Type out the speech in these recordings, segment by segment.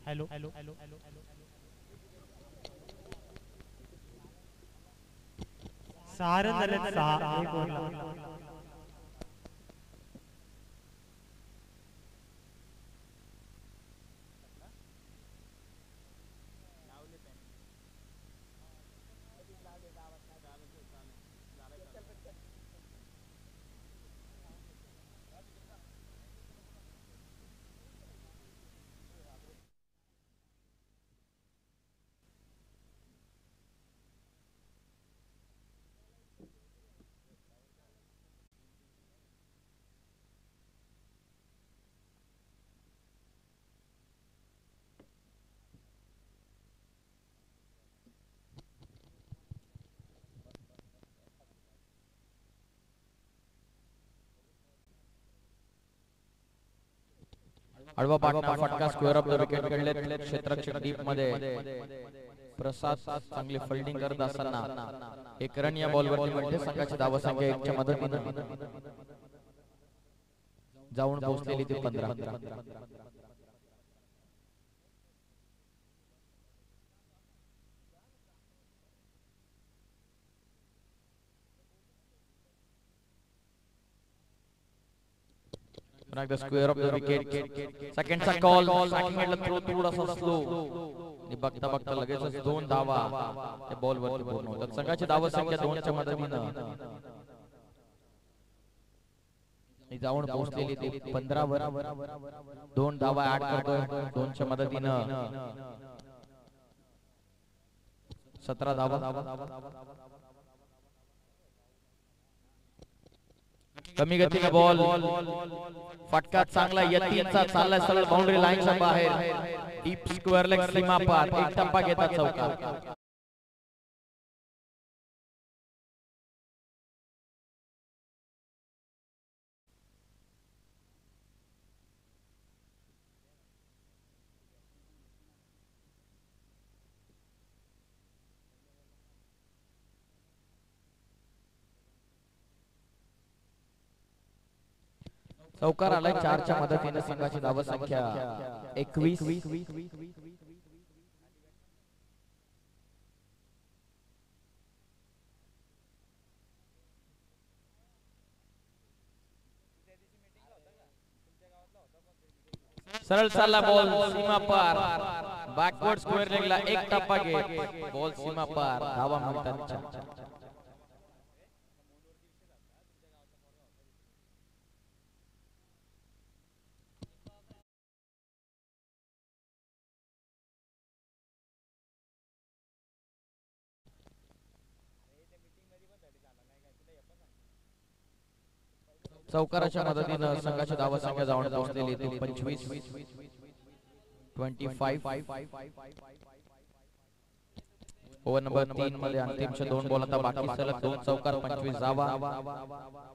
Hello सहा run झाले, सहा एक ओव्हरला. आडवा पाटणा फटका स्क्वेअर ऑफ द विकेट कडले क्षेत्ररक्षक डीप मध्ये प्रसाद चांगली फिल्डिंग करत असताना एक रन या बॉल वरती मिळते. संघाची धावा संख्या 1 च्या मदतीने जाऊन पोहोचलेली ती 15. the square of the wicket. Second call, second middle throw थोडासा स्लो. आणि बघता बघता लगेचच 2 धावा त्या बॉल वरती पूर्ण होतात. संघाची धावा संख्या 2 च्या मदतीने जाऊन पोहोचलेली ती 15 वर. 2 धावा ऍड करतोय 2 च्या मदतीने 17 धावा. कमी गतीचा बॉल, फटका चांगला यतीचा चालला सरळ बाउंड्री लाईनच्या बाहेर. डीप स्क्वेअर लेग सीमा पार, एक टप्पा घेतात चौकार. चौकार आलाय 4 च्या मदतीने. संघाची धावा संख्या 21. सरळ चालला बॉल सीमा पार, बॅकवर्ड स्क्वेअर लेगला एक टप्पा घेत बॉल सीमा पार. धावा मिळतात. चौकाराच्या मदतीने संघाची धावा संख्या जाऊन पोहोचलेली ती 25. 25. ओव्हर नंबर 3 मध्ये अंतिमचे 2 बॉल आता बाकी, सलग 2 चौकार 25 धावा.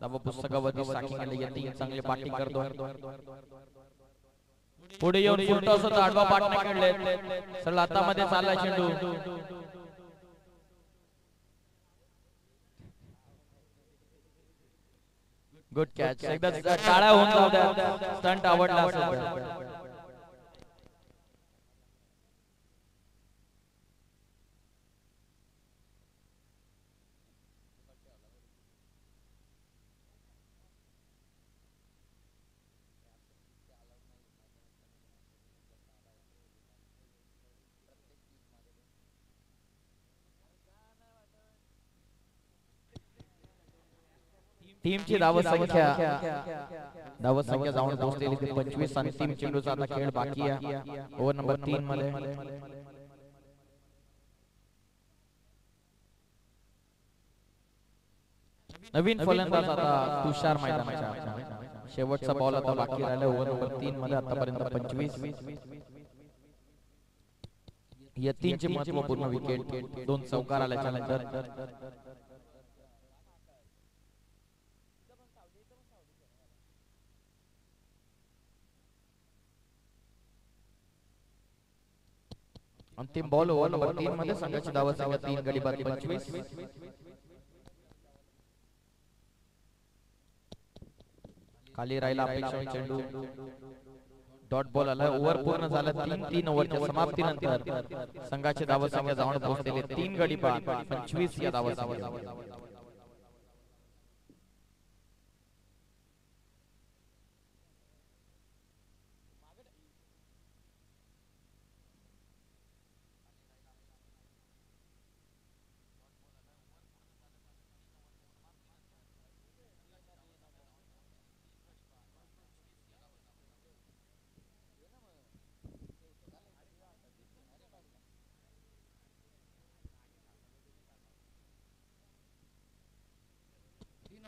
धावा पुस्तकावरती साकिंग येते, चांगली बॅटिंग करतो. पुढे येऊन फुल टॉस होता, आडवा पाठ नाही खेळले, सरळ हातामध्ये चालला चेंडू. Good catch. एकदा टाळ्या होऊन जाऊ द्या, स्टंट आवडला असेल. टीमची धावसंख्या जाऊन पोहोचलेली ते 25. अंतिम चेंडूचा आता खेळ बाकी आहे ओव्हर नंबर 3 मध्ये. नवीन फलंदाज आता तुषार मैदानाच्या. शेवटचा बॉल आता बाकी राहिला ओव्हर नंबर 3 मध्ये. आतापर्यंत 25 या 3ची महत्त्वपूर्ण विकेट, 2 चौकार आल्याच्या नंतर. अंतिम बॉल ओव्हर नंबर 3 मध्ये. संघाची धावसंख्या 3 गडी बाद 25. खाली राहिला अपेक्षा चेंडू. डॉट बॉल आला. ओव्हर पूर्ण झाला. 3 ओव्हरच्या समाप्तीनंतर संघाची धावसंख्या जाऊन पोहोचलेली 3 गडी बाद 25 या धावसंख्या.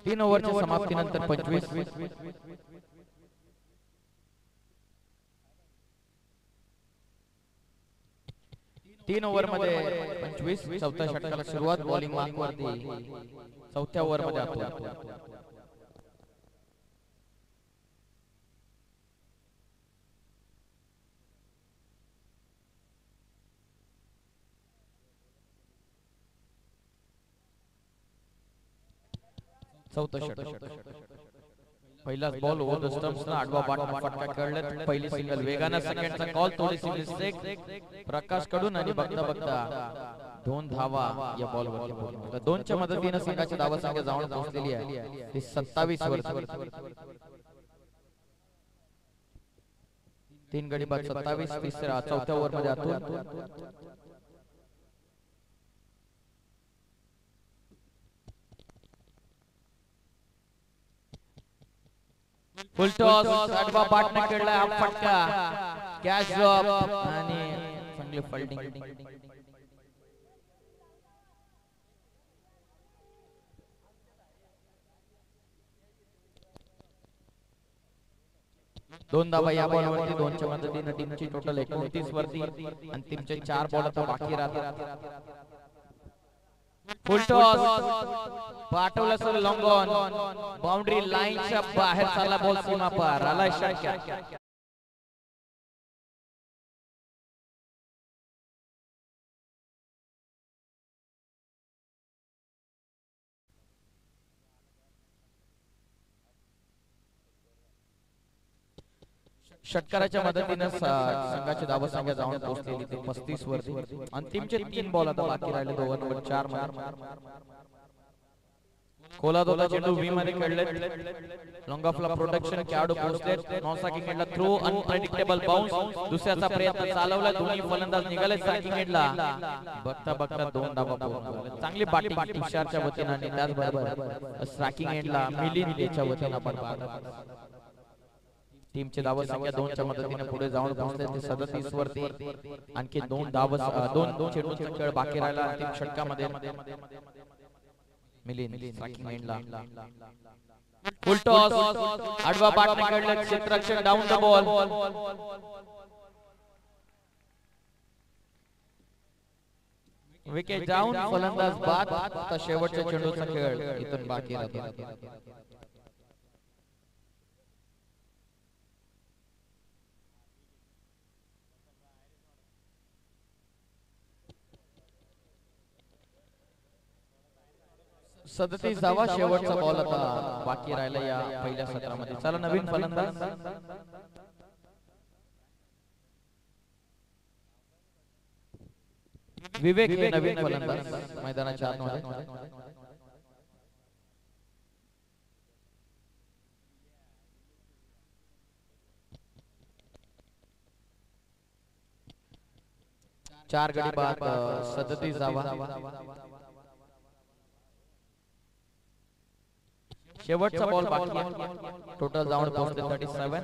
तीन ओव्हरच्या समाप्तीनंतर 25. तीन ओव्हर मध्ये 25. चौथ्या षटकाला सुरुवात. बॉलिंग मार्क वरती चौथ्या ओव्हर मध्ये आपण चौथा षटक. पहिलाच बॉल ओव्हर द स्टंप्स ना आडवा बाटना फटका खेळला. पहिली सिंगल. वेगानं सेकंडचा कॉल. थोडीशी मिस्टेक प्रकाश कडून आणि बघता बघता 2 धावा या बॉल वर. 2च्या मदतीने संघाची धावसंख्या जाऊन पोहोचलेली आहे ती 27 वर. 3 गडी बाद 27. तिसऱ्या चौथ्या ओव्हर मध्ये आतून फुल टॉस. आडवा बाटना खेळला. हा फटका कॅच ड्रॉप आणि चांगली फिल्डिंग. दोन धावा या बॉल वरती. 2च्या मदतीने टीमची टोटल 29 वरती. अंतिमचे 4 बॉल आता बाकी राहतात. फुल टॉस पाठवला सर लॉंग ऑन. बाउंड्री लाईनच्या बाहेर चालला बॉल. सीमा पार आला षटकार. षटकाराच्या मदतीने संघाची धावसंख्या जाऊन पोहोचलेली ते 35 वरती. अंतिमचे 3 बॉल आता बाकी राहिले. ओव्हर नंबर 4 मध्ये कोलादोला चेंडू व्ही मध्ये खेळले. लॉंग ऑफला प्रोटेक्शन. खेळाडू पोहोचले. नॉन एंडला थ्रो. Unpredictable bounce. दुसऱ्याचा प्रयत्न चालवला. दोन्ही फलंदाज निघाले साकिंग एंडला. बघता बघता 2 धावा पूर्ण. चांगली बॅटिंग तुषारच्या वतीने आणि त्याचबरोबर स्ट्रायकिंग एंडला मिलिंद याच्या वतीने आपण. टीमची धावसंख्या 2च्या मदतीने पुढे जाऊन पोहोचले ते 37 वरती. आणखी 2 चेंडूंचा खेळ बाकी राहिला अंतिम षटकामध्ये. मिलिंद स्ट्रायकिंग एंडला. फुल टॉस. आडवा बाटने खेळले. क्षेत्ररक्षक डाऊन द बॉल. विकेट जाऊन फलंदाज बाद. आता शेवटच्या चेंडूचा खेळ इथून बाकी राहतो. सदतीस धावा शेवटचा बॉल आता बाकी राहिला या पहिल्या सत्रामध्ये. चला नवीन फलंदाज विवेक हे नवीन फलंदाज मैदानाच्या आतमध्ये. चार गडी बाद 37 धावा. शेवटचा बॉल बाकी आहे. टोटल जाऊन पोहोचते 37.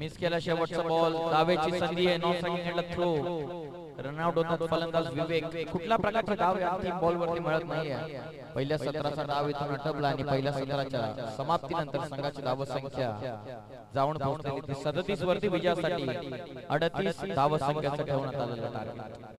मिस केला शेवटचा बॉल. धावेची संधी आहे. 9 सेकंडला थ्रो. रनआउट होतात फलंदाज विवेक. कुठल्या प्रकारचे धाव अंतिम बॉल वरती मिळत नाहीये. पहिल्या सत्राचा डाव इथून अटपला आणि पहिल्या सत्राच्या समाप्तीनंतर संघाची धावसंख्या जाऊन पोहोचलेली 37 वरती विजयासाठी 38 धावसंख्येचं ठेवण्यात आलेलं टार्गेट.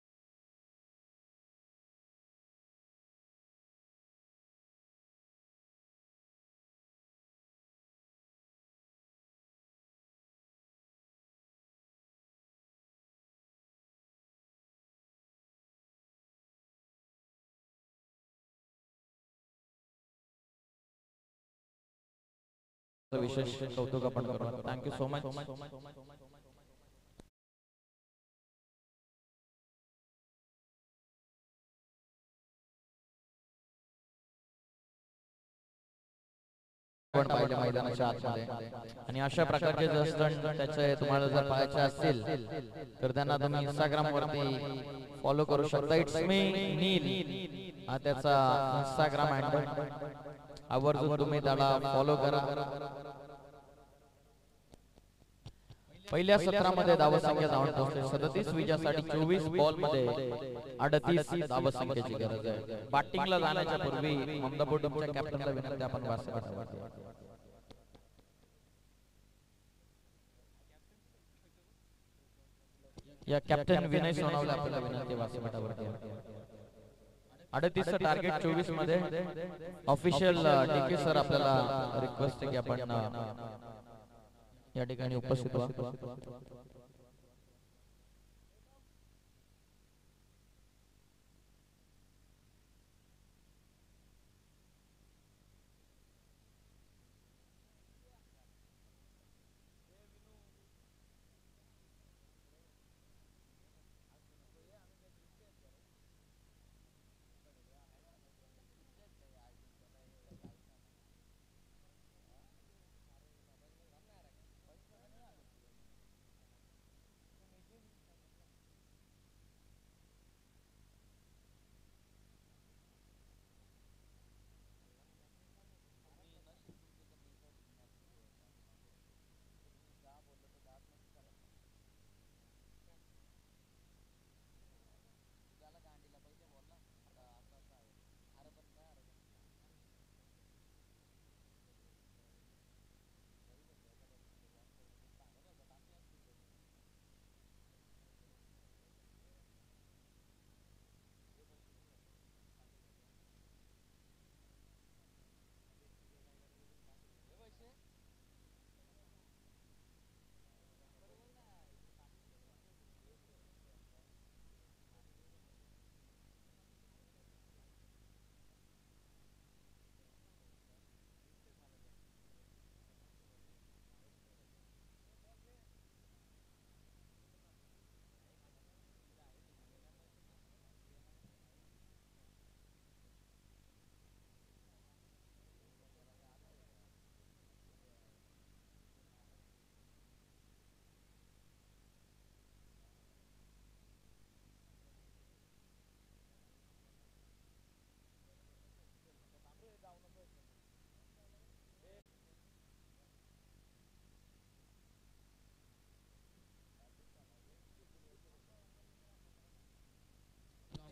विशेष कौतुक आपण करू. Thank you so much. पण पाहिलं मैदानाच्या आतमध्ये आणि अशा प्रकारचे जसजण त्याचे तुम्हाला जर पाहायचे असतील तर त्यांना तुम्ही इंस्टाग्राम वरती फॉलो करू शकता. इट्स मी नील हा त्याचा इंस्टाग्राम हँडल. आवर्जून तुम्ही त्याला फॉलो करा. पहिल्या सत्रामध्ये धावसंख्या जाऊन पोहोचते 37 विजयासाठी 24 बॉल मध्ये 38 धावसंख्येची गरज आहे. बॅटिंगला जाण्याच्या पूर्वी ममदापूर टीमच्या कॅप्टनला विनंती आपण व्यासपीठावरती. या कॅप्टन विनय सोनवणे आपल्याला विनंती व्यासपीठावरती. 38 टार्गेट 24 मध्ये ऑफिशियल डीके सर आपल्याला रिक्वेस्ट आहे की आपण या ठिकाणी उपस्थित व्हा.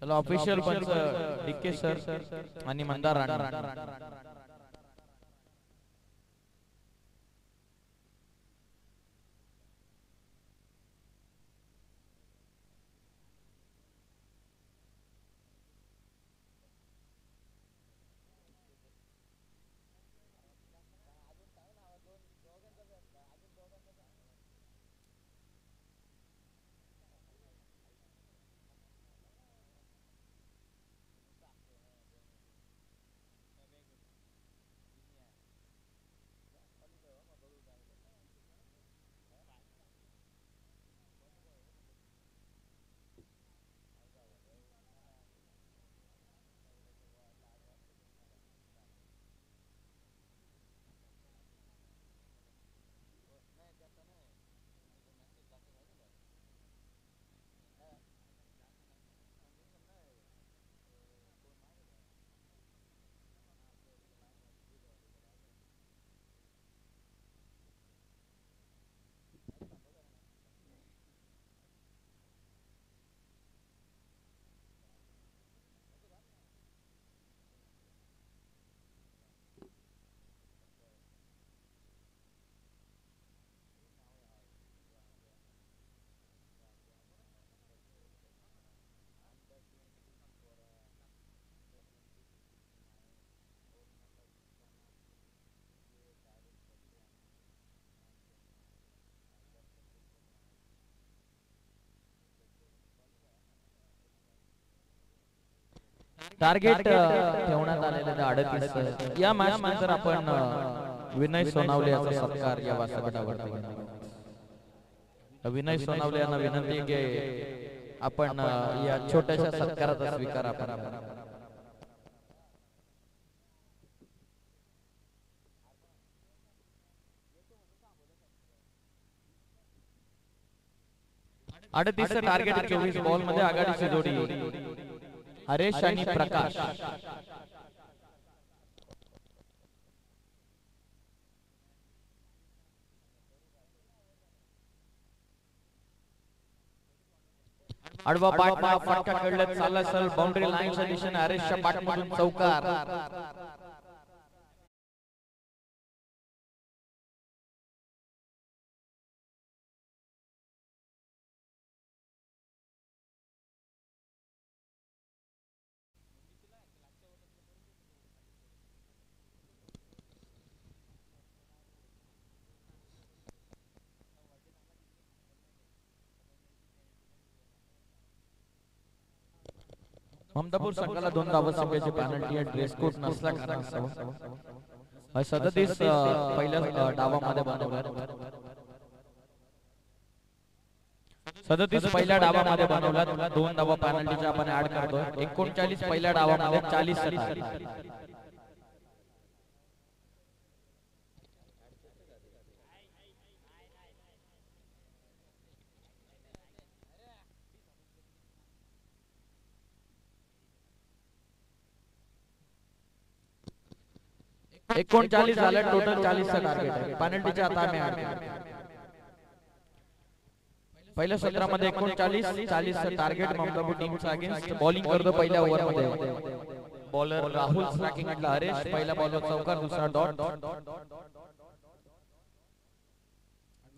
चला ऑफिशियल पंच डीके सर आणि मंदार राणा. टार्गेट ठेवण्यात आलेले 38. या मॅच नंतर आपण विनय सोनावले याचा सत्कार या व्यासपीठावर. विनय सोनावले यांना विनंती की आपण या छोट्याशा सत्काराचा स्वीकार आपण. अडतीस टार्गेट 24 बॉल मध्ये आघाडीची जोडी हरेश आणि प्रकाश. आडवा पाठना फटका खेळत चालला सर बाउंड्री लाईनच्या दिशेने हरेशच्या पाठमधून चौकार. ममदापूर संघाला 2 धावा संघाची पेनल्टी ड्रेस कोड नसला कारणास्तव 37 पहिल्या डावामध्ये बनवला. 37 पहिल्या डावामध्ये बनवला. 2 धावा पेनल्टीच्या आपण ऍड करतोय. 39 पहिल्या डावामध्ये 40. एकोणचाळीस झाले टोटल. 40 टार्गेट आहे. पेनल्टीच्या आता आम्ही ऍड केले. पहिल्या सत्रामध्ये 39-40 टार्गेट ममदापूर टीमचा अगेन्स्ट. बॉलिंग करतो पहिल्या ओव्हर मध्ये बॉलर राहुल स्ट्रायकिंगला हरेश. पहिला बॉलर चौकार, दुसरा डॉट.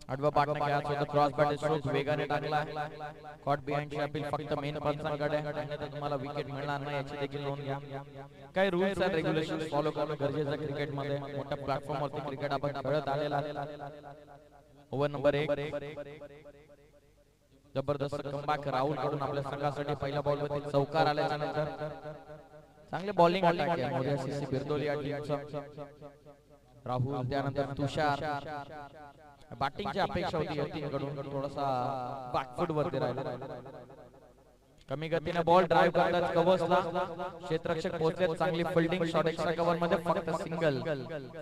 आडवा पाठना कॅच होता. क्रॉस बॅट स्ट्रोक वेगाने टाकला. कॉट बिहाइंड ची अपील फक्त मेन पंचांकडे आहे. तुम्हाला विकेट मिळणार नाही याची देखील नोंद घ्या. काही रूल्स अँड रेग्युलेशन्स फॉलो करणं गरजेचं क्रिकेट मध्ये. मोठ्या प्लॅटफॉर्म वरती क्रिकेट आपण खेळत आलेला. ओव्हर नंबर 1 जबरदस्त कमबॅक राहुल कडून आपल्या संघासाठी पहिल्या बॉल वरती चौकार आल्याच्या नंतर चांगले बॉलिंग अटॅक आहे मोर्या सीसी बिरदोली या टीमचा. राहुल त्यानंतर तुषार. बॅटिंगची अपेक्षा होती या टीमकडून. थोडासा बॅकफुट वरती राहिला. कमी गतीने बॉल ड्राइव्ह करतात कव्हर्सला. क्षेत्ररक्षक पोहोचले. चांगली फिल्डिंग शॉट. एक्स्ट्रा कव्हर मध्ये फक्त सिंगल.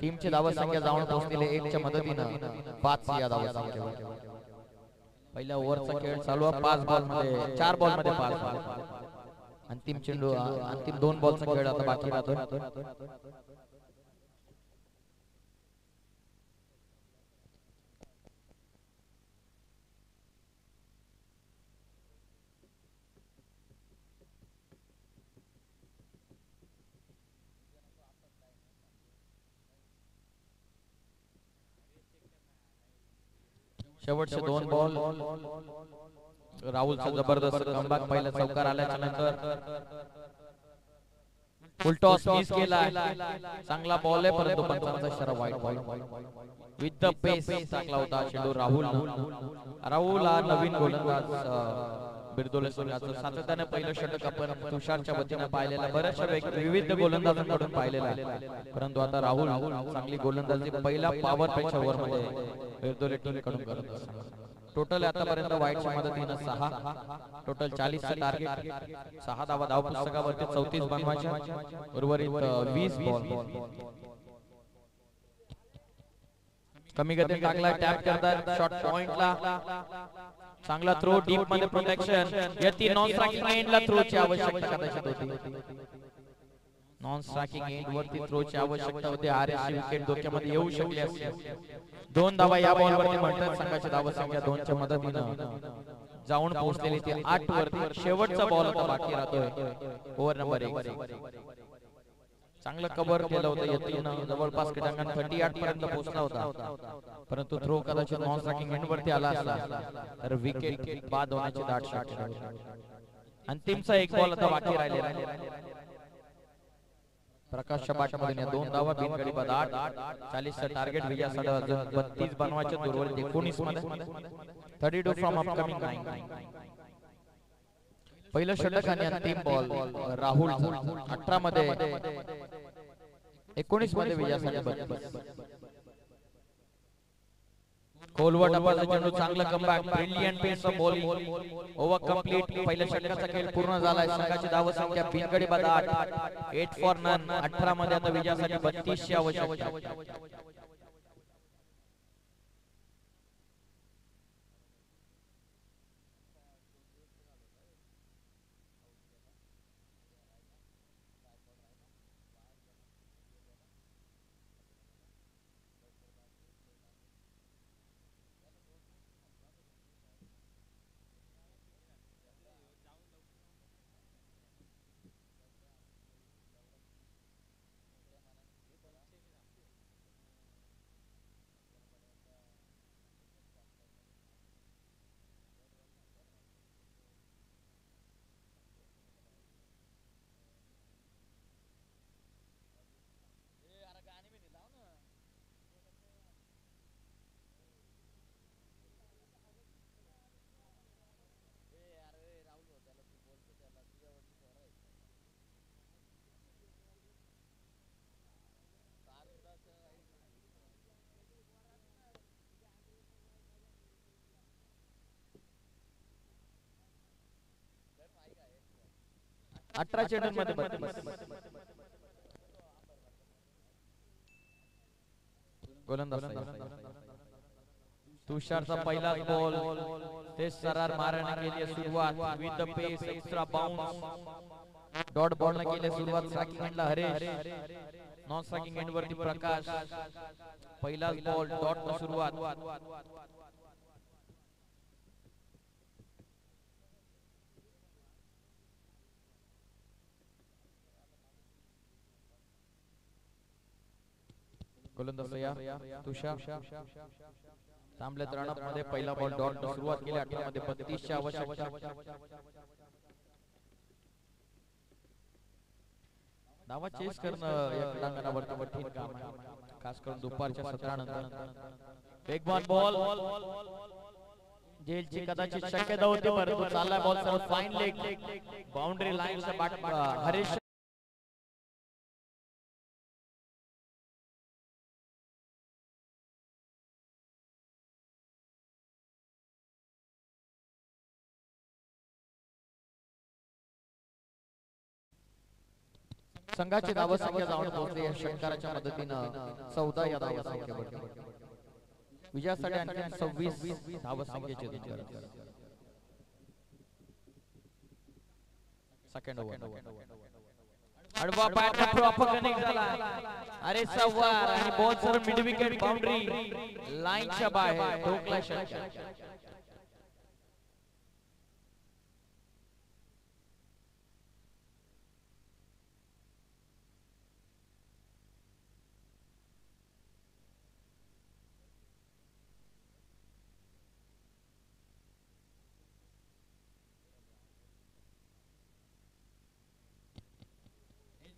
टीमची धावा संख्या जाऊन पोहोचलेली 1 च्या मदतीने 5 या धावा संख्येवर. पहिल्या ओव्हरचा खेळ चालू आहे. 4 बॉल मध्ये 5. अंतिम चेंडू अंतिम 2 बॉलचा खेळ आता बाकी राहतो. शेवटचे 2 बॉल राहुलचा जबरदस्त कमबॅक पहिला चौकार आल्याच्या नंतर फुल टॉस मिस केला. चांगला बॉल आहे परंतु पंचांचा इशारा वाईट बॉल विथ द पेस टाकला होता चेंडू राहुल हा नवीन गोलंदाज बिरदोले संघाचं सातत्याने पहिलं षटक आपण तुषारच्या वतीने पाहिलेलं बऱ्याचशा विविध गोलंदाजांकडून पाहिलेलं आहे परंतु आता राहुल चांगली गोलंदाजी पहिल्या पॉवर पेक्षा ओव्हर मध्ये बिरदोले टीम कडून करत असतात. टोटल आतापर्यंत वाईटच्या मदतीने 6 टोटल 40 चे टार्गेट 6 धावा धाव पुस्तकावरती 34 बनवायच्या उर्वरित 20 बॉल कमी गतीने टाकला टॅप करतात शॉट पॉइंटला चांगला थ्रो डीप मध्ये प्रोटेक्शन यती नॉन स्ट्रायकिंग एंडला थ्रोची आवश्यकता कदाचित होती. नॉन स्ट्रायकिंग एंड वरती थ्रोची आवश्यकता होती. आरएसची विकेट धोक्यामध्ये येऊ शकली असती. 2 धावा या बॉल वरती म्हणतात संघाची धावा संख्या 2 च्या मदतीने जाऊन पोहोचलेली ती 8 वरती. शेवटचा बॉल आता बाकी राहतोय ओव्हर नंबर 1. चांगलं कव्हर केलं होतं यतीनं जवळपास क्रीडांगण 38 पर्यंत पोहोचला होता परंतु थ्रो कदाचित नॉन स्ट्रायकिंग एंड वरती आला असला तर विकेट बाद होण्याची दाट शक्यता होती. अंतिमचा 1 बॉल आता बाकी राहिलेला प्रकाशच्या बाटमध्ये 2 धावा बिनगडी बाद 8 40 चा टार्गेट विजयासाठी अजून 32 बनवायचे उर्वरित 19 मध्ये 32 फ्रॉम अपकमिंग 9. पहिलं षटक आणि अंतिम बॉल राहुल 18 मध्ये 19 मध्ये विजयासाठी 32. कोलवट अपाचा चेंडू चांगला comeback brilliant pace of bowling over complete. पहिल्या षटकाचा खेळ पूर्ण झालाय. संघाची धाव संख्या बिनगडी बाद 8 फॉर नन. 18 मध्ये आता विजयासाठी 32 ची आवश्यकता. अठरा चेंडूंमध्ये 32. गोलंदाज तुषारचा पहिला बॉल ते सरार मारने के लिए सुरुवात with the pace extra bounce dot ball ने केली सुरुवात. स्ट्रायकिंग एंडला हरेश नॉन स्ट्रायकिंग एंड वरती प्रकाश. पहिला बॉल डॉट ने सुरुवात. गोलंदाज तुषार थांबलेत रनअप मध्ये. पहिला बॉल डॉट ने सुरुवात केली. 18 मध्ये 32 ची आवश्यकता. धावा चेस करणं या क्रीडांगणावरती कठीण काम आहे खास करून दुपारच्या सत्रानंतर. वेगवान बॉल जेलची कदाचित शक्यता होती परंतु चालला बॉल सर्व फाईन लेग बाउंड्री लाईनच्या बाट हरीश संघाची धाव संख्या जाऊन पोहोचली या षटकाराच्या मदतीने 14 या धाव संख्येवर. विजयासाठी आणखी 26 धाव संख्येची गरज. सेकंड ओव्हर अडवा पॅट प्रॉपर कनेक्ट झाला. अरे सवार आणि ball sir mid wicket boundary लाईनच्या बाहेर ठोकला षटकार.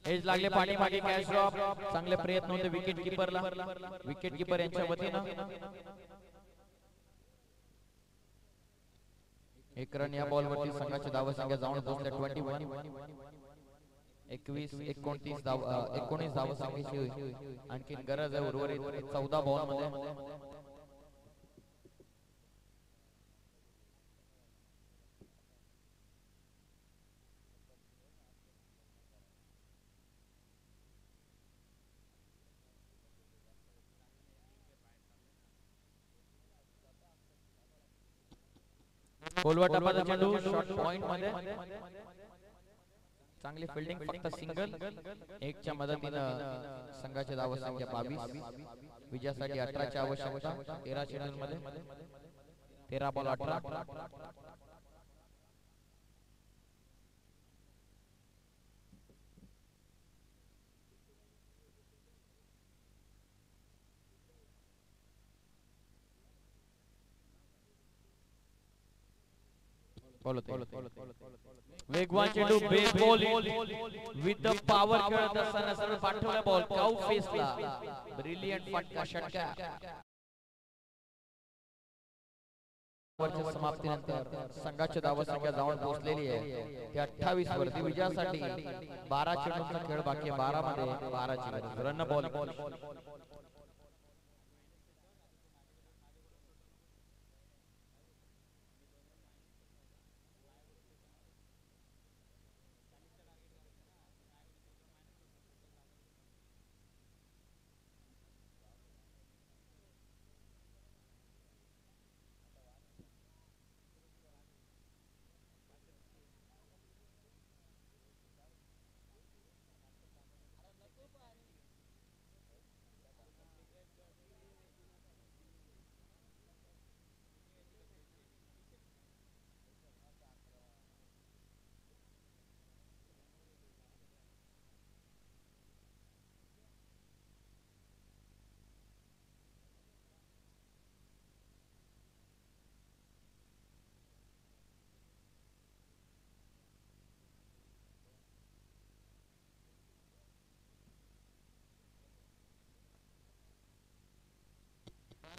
एज लागले पाणी मागे कॅच ड्रॉप चांगले प्रयत्न होते विकेट कीपरला विकेट कीपर यांच्या वतीनं एक रन या बॉल वरती संघाची धाव संख्या जाऊन पोहोचले 21 29 धाव संख्येची आणखी गरज आहे उर्वरित 14 बॉल मध्ये गोलवा टप्प्याचा चेंडू शॉट पॉइंट मध्ये चांगली फिल्डिंग फक्त सिंगल एकच्या मदतीने संघाची धाव संख्या 22 विजयासाठी 18 ची आवश्यकता 13 चेंडू मध्ये 13 बॉल 18 वेगवान चेंडू base ball with the power खेळत असताना सरळ पाठवला बॉल काउ फेसला ब्रिलियंट फटका षटकार वरच्या समाप्तीनंतर संघाची धाव संख्या जाऊन पोहोचलेली आहे ती 28 वरती विजयासाठी 12 चेंडूंचा खेळ बाकी आहे 12 मध्ये 12 ची रन बॉल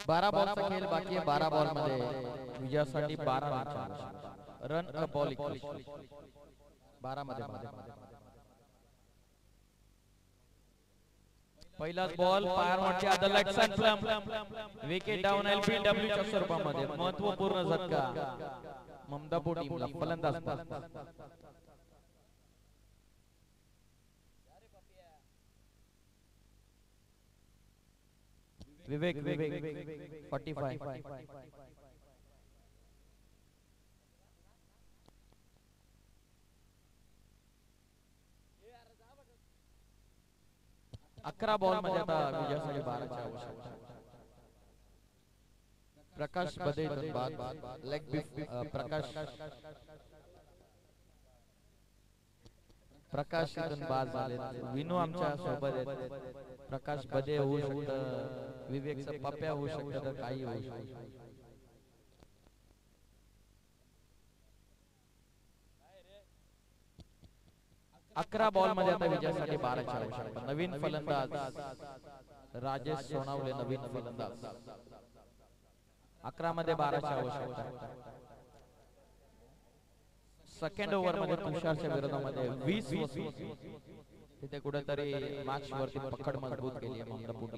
बारा बॉलचा खेळ बाकी आहे 12 बॉल मध्ये विजयासाठी 12 रन अ बॉल 12 मध्ये पहिलाच बॉल पायावरती आदर लाईट सनफ्लम विकेट डाऊन एलबीडब्ल्यू च्या स्वरूपामध्ये महत्त्वपूर्ण झटका ममदापूर टीमला फलंदाज विवेक 45 11 बॉल मध्ये आता विजयासाठी 12 ची आवश्यकता प्रकाश बदे बाद लेग प्रकाश बाद झाले विनू आमच्या सोबत आहेत प्रकाश बदे होऊ शकतं विवेकचं पप्प्या होऊ शकतं तर काही होऊ शकतं 11 बॉल मध्ये आता विजयासाठी 12 ची आवश्यकता नवीन फलंदाज राजेश सोनावले नवीन फलंदाज 11 मध्ये 12 ची आवश्यकता सेकंड ओव्हर मध्ये तुषारच्या विरोधामध्ये 20 तिथे कुठेतरी मॅच वरती पकड मजबूत केली आहे ममदापूर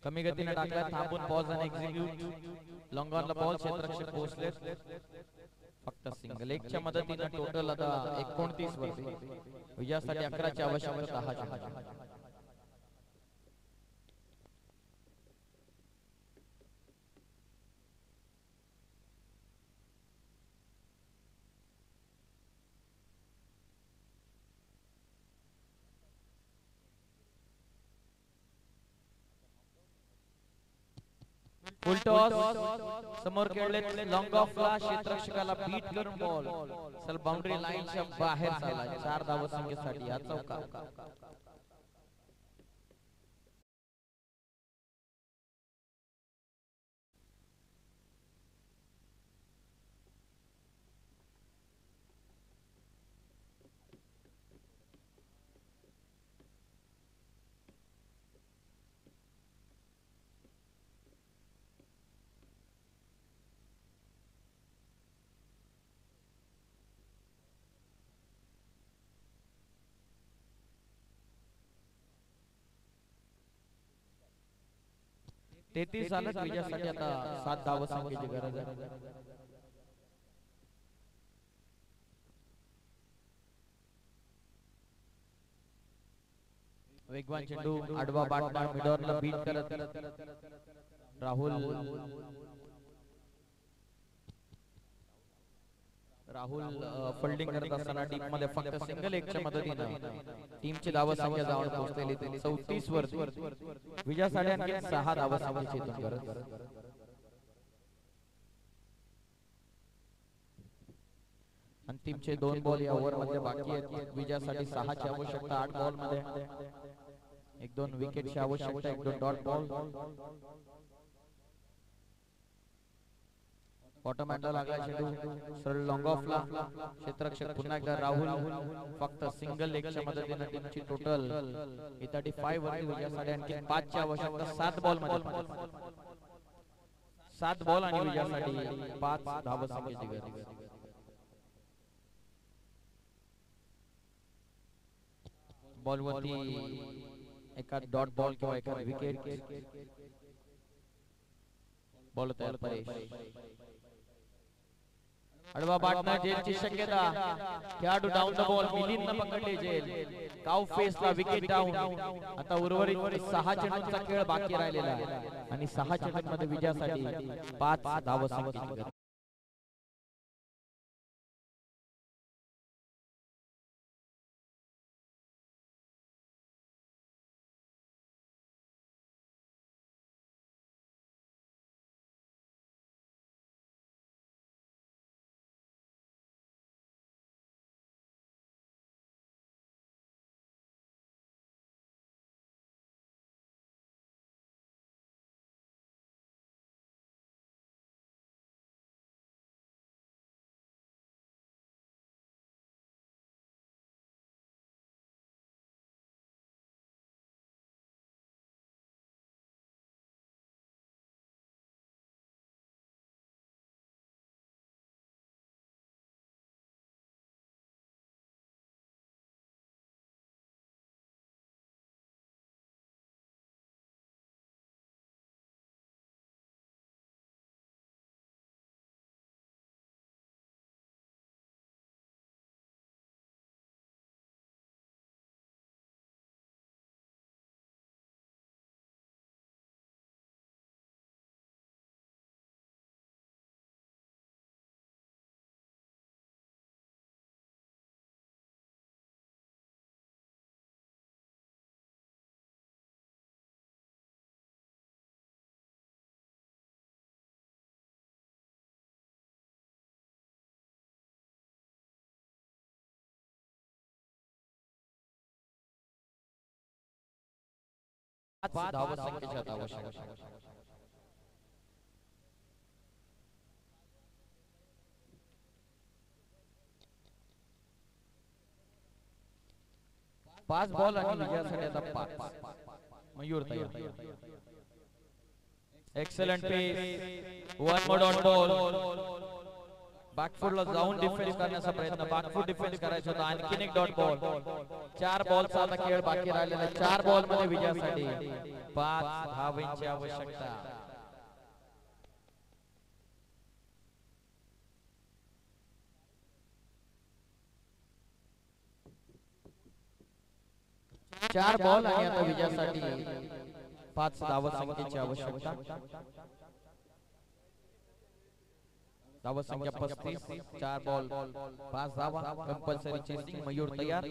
कमी गतीने टाकला थांबून पॉज आणि execute long on the ball क्षेत्ररक्षक पोहोचले फक्त सिंगल एकच्या मदतीने टोटल आता 29 वरती विजयासाठी 11 ची आवश्यकता 10 फुल टॉस समोर खेळले लॉंग ऑफ ला क्षेत्ररक्षकाला बीट करून बॉल सल बाउंड्री लाईनच्या बाहेर झाला 4 धावा संख्येसाठी हा चौका 33 सालच विजयासाठी आता 7 धावसंख्येची गरज आहे. वेगवान चेंडू आडवा बाटणार मिडॉरला बीट करत राहुल फिल्डिंग करत असताना टीम मध्ये फक्त सिंगल एकच्या मदतीने टीमची धावसंख्या जाऊन पोहोचलेली 34 वर विजयासाठी आणखी 6 धावसंख्येची इथून गरज. अंतिमचे 2 बॉल या ओव्हर मध्ये बाकी आहेत. विजयासाठी 6 ची आवश्यकता 8 बॉल मध्ये. 1-2 विकेटची आवश्यकता, 1-2 डॉट बॉल. बॉटम हँडला लागला चेंडू सरळ लॉंग ऑफला. क्षेत्ररक्षक पुन्हा एकदा राहुल फक्त सिंगल लेगच्या मदतीने टीमची टोटल 35 वरती विजयासाठी आणखी 5 ची आवश्यकता. 7 बॉल मध्ये 7 बॉल आणि विजयासाठी 5 धावसंख्येची गरज. बॉल वरती एका डॉट बॉल किंवा एका विकेट. बॉल तयार परेश. आडवा बाटना जेलची शक्यता. खेळाडू डाऊन द बॉल मिलिंद पकडले जेल. काउ फेसला विकेट डाऊन. आता उर्वरित 6 चेंडूंचा खेळ बाकी राहिलेला आहे आणि 6 चेंडूंमध्ये विजयासाठी 5 धावसंख्येची गरज. धावसंख्येच्या आवश्यकता. पाच बॉल आणि विजयासाठी आता 5. मयूर तयार. Excellent pace. 1 more on ball. बॅकफुटला जाऊन डिफेन्स करण्याचा प्रयत्न. बॅकफुट डिफेन्स करायचा होता. आणखीन एक डॉट बॉल. 4 बॉलचा आता खेळ बाकी राहिलेला. 4 बॉल मध्ये विजयासाठी 5 धावांची आवश्यकता. चार बॉल आणि आता विजयासाठी 5 धावसंख्येची आवश्यकता. धावसंख्या 35. 4 बॉल 5 धावा. Compulsory chasing. मयूर तयार.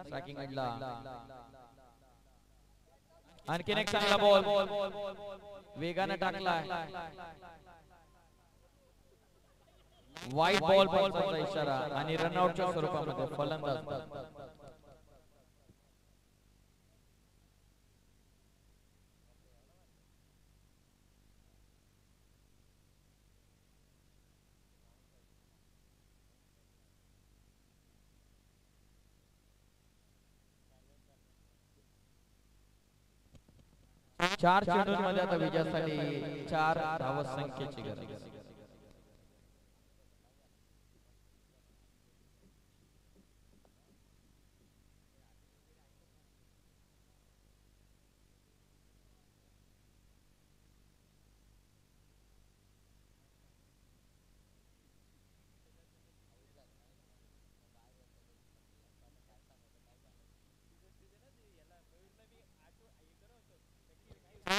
ट्रॅकिंग एंडला आणखीन एक चांगला बॉल वेगाने टाकलाय. वाईट बॉल बॉलचा इशारा आणि रनआउटच्या स्वरूपामध्ये फलंदाज. चार चेंडूंमध्ये आता विजयासाठी 4 धावसंख्येची गरज.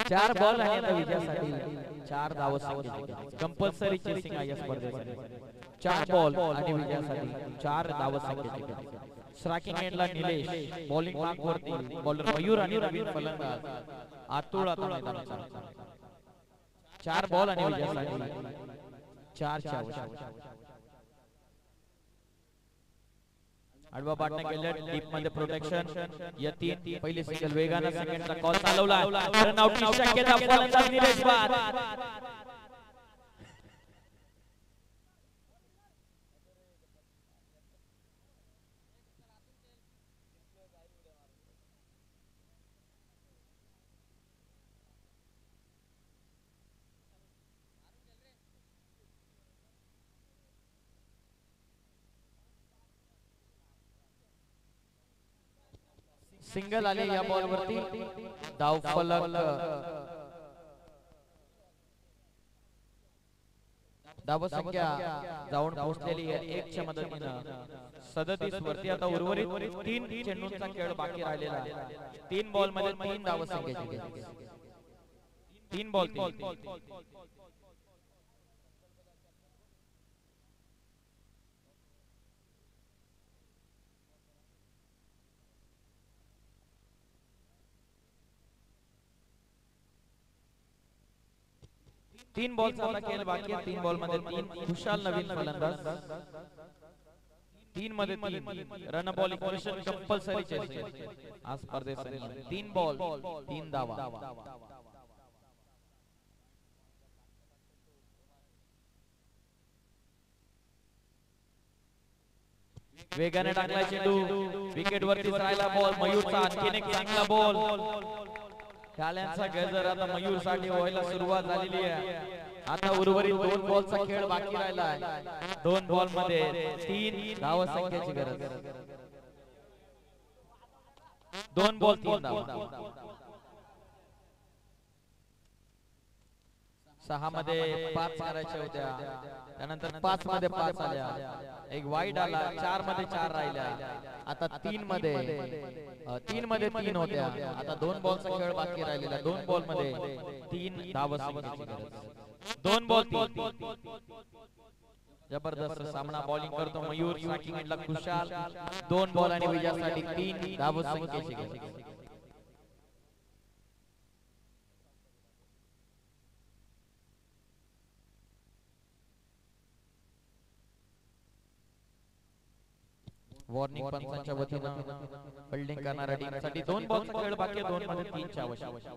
4 बॉल आणि आता विजयासाठी 4 धावा संख्येचे कंपल्सरी चेसिंग आहे या स्पर्धेमध्ये. 4 बॉल आणि विजयासाठी 4 धावा संख्येचे. स्ट्रायकिंग एंडला निलेश, बॉलिंग मार्कवरती बॉलर मयूर आणि नवीन फलंदाज अतुल आता मैदानात. 4 बॉल आणि विजयासाठी 4 ची आवश्यकता. आडवा पाटणे केले डीप मध्ये प्रोटेक्शन. यतीन पहिली सिंगल वेगाने सेकंडचा कॉल चालवला. रन आउटची शक्यता फलंदाज निलेश बाद. सिंगल आले या बॉल वरती. धाव फलक धाव संख्या जाऊन पोहोचलेली आहे 1 च्या मदतीने 37 वरती. आता उर्वरित 3 चेंडूंचा खेळ बाकी राहिलेला आहे. 3 बॉल मध्ये 3 धाव संख्येची. 3 बॉल 3 बॉलचा आता खेळ बाकी आहे. 3 बॉल मध्ये 3 खुशाल नवीन फलंदाज. 3 मध्ये 3 run ball equation compulsory chasing आज स्पर्धेचा नियम. 3 बॉल 3 धावा. वेगाने टाकला चेंडू. विकेट वरती राहिला बॉल. मयूरचा आणखीन एक चांगला बॉल. खेळाडूंचा गजर आता मयूर साठी व्हायला सुरुवात झालेली आहे. आता उर्वरित 2 बॉलचा खेळ बाकी राहिला आहे. 2 बॉल मध्ये 3 धाव संख्येची गरज. 2 बॉल 3 धावा. 6 मध्ये 5 करायच्या होत्या. त्यानंतर 5 मध्ये 5 आल्या. एक वाईड आला. 4 मध्ये 4 राहिल्या. आता 3 मध्ये 3 होत्या. आता 2 बॉलचा खेळ बाकी राहिलेला. 2 बॉल मध्ये 3 धाव संख्येची गरज. 2 बॉल 3. जबरदस्त सामना बॉलिंग करतो मयूर. स्ट्रायकिंग एंडला खुशाल. 2 बॉल आणि विजयासाठी 3 धाव संख्येची गरज. वॉर्निंग पंचांच्या वतीने फिल्डिंग करणाऱ्या टीमसाठी 2 बॉलचा खेळ बाकी आहे. 2 मध्ये 3 ची आवश्यकता.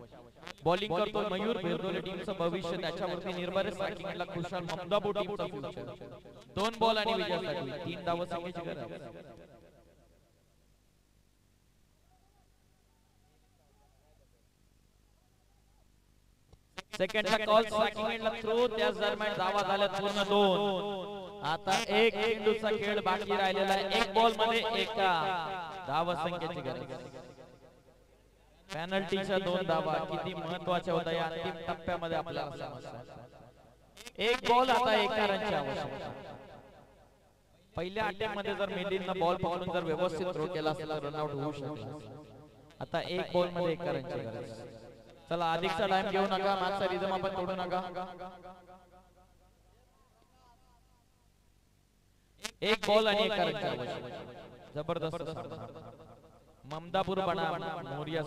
बॉलिंग करतो मयूर. बिरदोले टीमचं भविष्य त्याच्यावरती निर्भर आहे. स्ट्रायकिंग एंडला खुशाल ममदापूर टीमचा फ्युचर. 2 बॉल आणि विजयासाठी 3 धाव संख्येची गरज. सेकंडचा कॉल. स्ट्रायकिंग एंडला थ्रो. त्याच दरम्यान धावा झाल्या पूर्ण 2. आता 1 चेंडूचा खेळ बाकी राहिलेला आहे. 1 बॉल मध्ये 1 धाव संख्येची गरज. पेनल्टीच्या 2 धावा किती महत्त्वाच्या होत्या या अंतिम टप्प्यामध्ये आपल्याला समजतं. 1 बॉल आता 1 रनची आवश्यकता. पहिल्या अटॅक मध्ये जर मेंदीनं बॉल पकडून जर व्यवस्थित थ्रो केला असता रन आउट होऊ शकला. आता 1 बॉल मध्ये 1 रनची गरज. चला अधिकचा टाइम घेऊ नका. मॅचचा रिदम आपण तोडू नका. 1 बॉल आणि 1 रनची आवश्यकता. जबरदस्त ममदापूर बना मोरिया.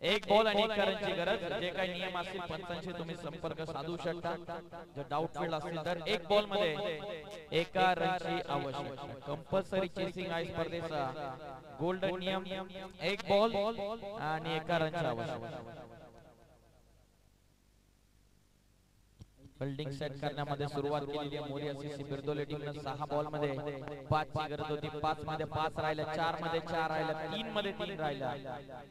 1 बॉल आणि 1 रनची गरज. जे काही नियम असतील पंचांशी तुम्ही संपर्क साधू शकता. जर डाऊट फील्ड असेल तर 1 बॉल मध्ये 1 रनची आवश्यकता. कंपल्सरी चेसिंग आहे स्पर्धेचा गोल्डन नियम. 1 बॉल आणि 1 रनची आवश्यकता. फिल्डिंग सेट करण्यामध्ये सुरुवात केलेली आहे मोरिया सीसी बिरदोले टीमने. 6 बॉल मध्ये 5 ची गरज होती. 5 मध्ये 5 राहिल्या. 4 मध्ये 4 राहिल्या. 3 मध्ये 3 राहिल्या.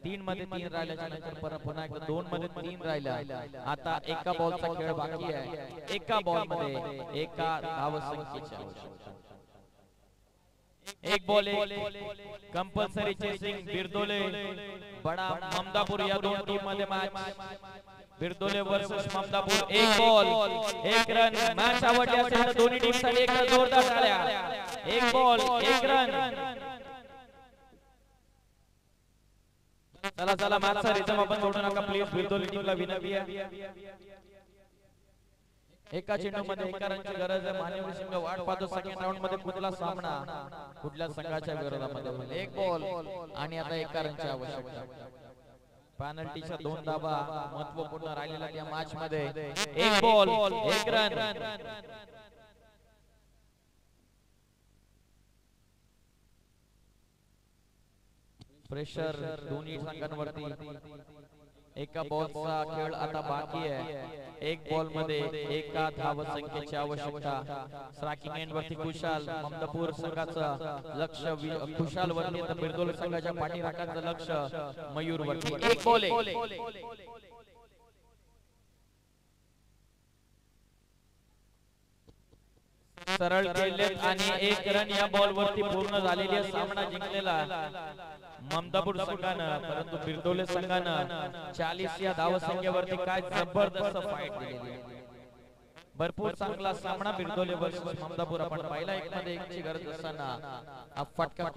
3 मध्ये 3 राहिल्याच्या नंतर पुन्हा एकदा 2 मध्ये 3 राहिल्या. आता 1 बॉलचा खेळ बाकी आहे. 1 बॉल मध्ये 1 धाव संख्येची आवश्यकता. 1 बॉल 1 कंपल्सरी चेसिंग. बिरदोले बडा ममदापूर या 2 टीम मध्ये match. Birdole versus Mamdapur. 1 ball 1 run. Match आवडली असेल तर दोन्ही टीम साठी एक जोरदार टाळ्या. 1 बॉल 1 रन. चला चला मॅचचा रिदम आपण सोडू नका प्लीज. बिरदोली टीमला विनंती आहे. एका चेंडूमध्ये एका रनची गरज आहे. मानवी संघ वाट पाहतो सेकंड राऊंड मध्ये कुठला सामना कुठल्या संघाच्या विरोधामध्ये. एक बॉल आणि आता एका रनची आवश्यकता. पेनल्टीच्या 2 धावा महत्त्वपूर्ण राहिलेल्या या मॅच मध्ये. एक बॉल एक रन. प्रेशर दोन्ही संघांवरती. एका बॉलचा खेळ आता बाकी आहे. एक बॉल मध्ये एका धाव संख्येची आवश्यकता. स्ट्रायकिंग एंड वरती खुशाल ममदापूर संघाचं लक्ष खुशाल वरती तर बिरदोली संघाच्या पाठीराखाचं लक्ष मयूर वरती. एक बॉल सरळ केलेत आणि एक रन या बॉल वरती पूर्ण झालेली आहे. सामना जिंकलेला ममदापूर संघानं, परंतु बिरदोले संघानं 40 या धाव संख्येवरती काय जबरदस्त फाईट दिलेली आहे. भरपूर चांगला सामना बिरदोले वर्सेस ममदापूर आपण पाहिला. एक मध्ये एकची गरज असताना फटका